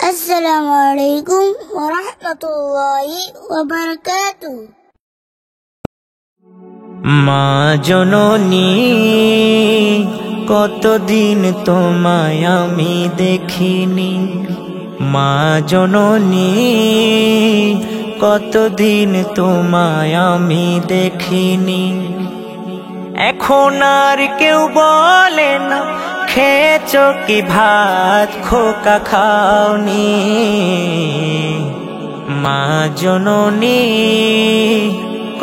আসসালামু আলাইকুম ওয়া রাহমাতুল্লাহি ওয়া বারাকাতুহু। মা জননী কতদিন তোমায় আমি দেখিনি, মা জননী কতদিন তোমায় আমি দেখিনি। এখন আর কেউ বলে না খেয়েছো কি ভাত, খোকা খাওনি। মা জননী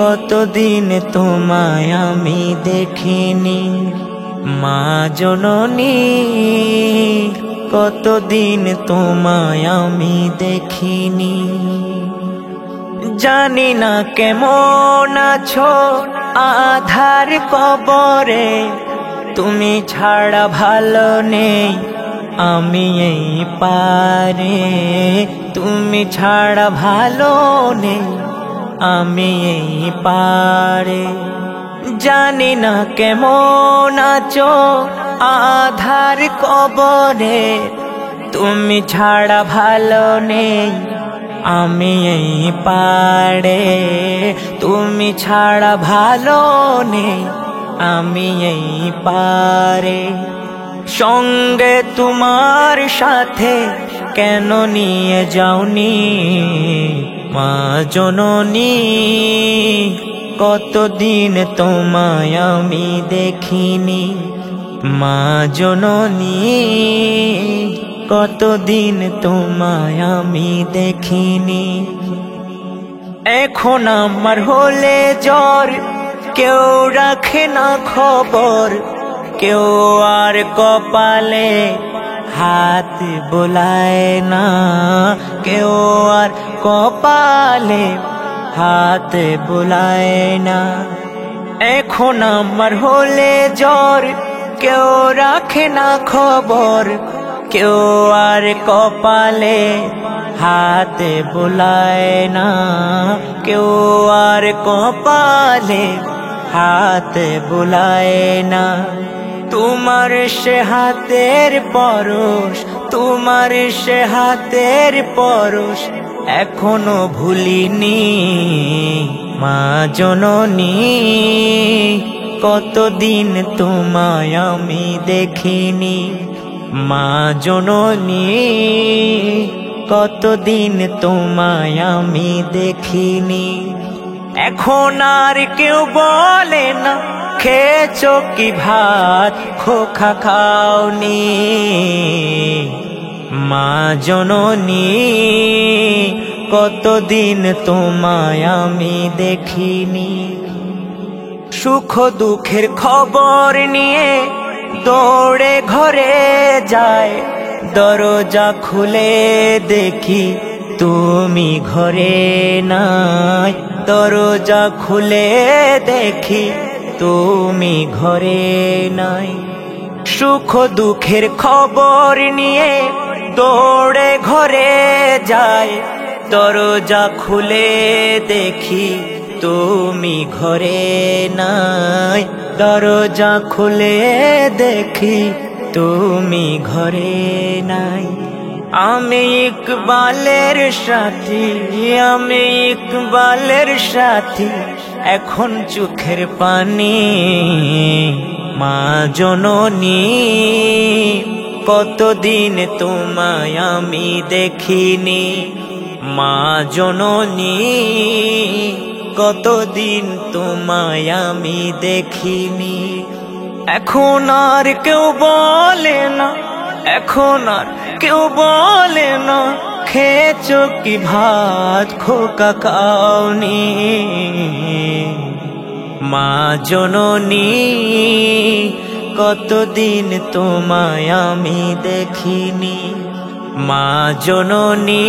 কতদিন তোমায় আমি দেখিনি, মা জননী কতদিন তোমায় আমি দেখিনি। জানি না কেমন আছো আধার কবরে, তুমি ছাড়া ভালো নেই আমি এই পারে, তুমি ছাড়া ভালো নেই আমি এই পারে। জানি না কেমন আছো আধার কবরে, তুমি ছাড়া ভালো নেই আমি এই পারে, তুমি ছাড়া ভালো নেই আমি এই পারে। সঙ্গে তোমার সাথে কেন নিয়ে যাওনি, মা জননী কতদিন তোমায় আমি দেখিনি, মা জননী কতদিন তোমায় আমি দেখিনি। এখন আমার হলে জ্বর কেউ রাখে না খবর, কেউ আর কপালে হাত বোলায় না, কেউ আর কপালে হাত বোলায় না। এখন আমার হলে জ্বর কেউ রাখে না খবর, কেউ আর কপালে হাত বোলায় না, কেউ আর কপালে হাত বোলায় না। তোমার সে হাতের পরশ, তোমার সে হাতের পরশ এখনো ভুলিনি, মা জননী কতদিন তোমায় আমি দেখিনি, মা জননী কতদিন তোমায় আমি দেখিনি। এখন আর কেউ বলে না খেয়েছো কি ভাত, খোকা খাওনি। মা জননী কতদিন তোমায় আমি দেখিনি। সুখ দুঃখের খবর নিয়ে দৌড়ে ঘরে যায়, দরজা খুলে দেখি তুমি ঘরে নাই, দরজা খুলে দেখি তুমি ঘরে নাই। সুখ দুঃখের খবর নিয়ে দৌড়ে ঘরে যায়, দরজা খুলে দেখি তুমি ঘরে নাই, দরজা খুলে দেখি তুমি ঘরে নাই। আমি ইকবালের সাথী, আমি ইকবালের সাথী এখন চোখের পানি, মা জননী কতদিন তোমায় আমি দেখিনি, মা জননী কতদিন তোমায় আমি দেখিনি। এখন আর কেউ বলে না, এখন আর কেউ বলে না খেয়েছো কি ভাত, খোকা খাওনি। মা জননী কতদিন তোমায় আমি দেখিনি, মা জননী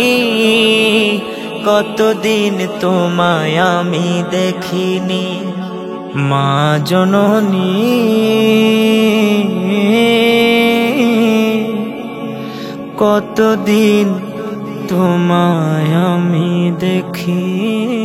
কতদিন তোমায় আমি দেখিনি, মা জননী কতদিন তোমায় আমি দেখিনি।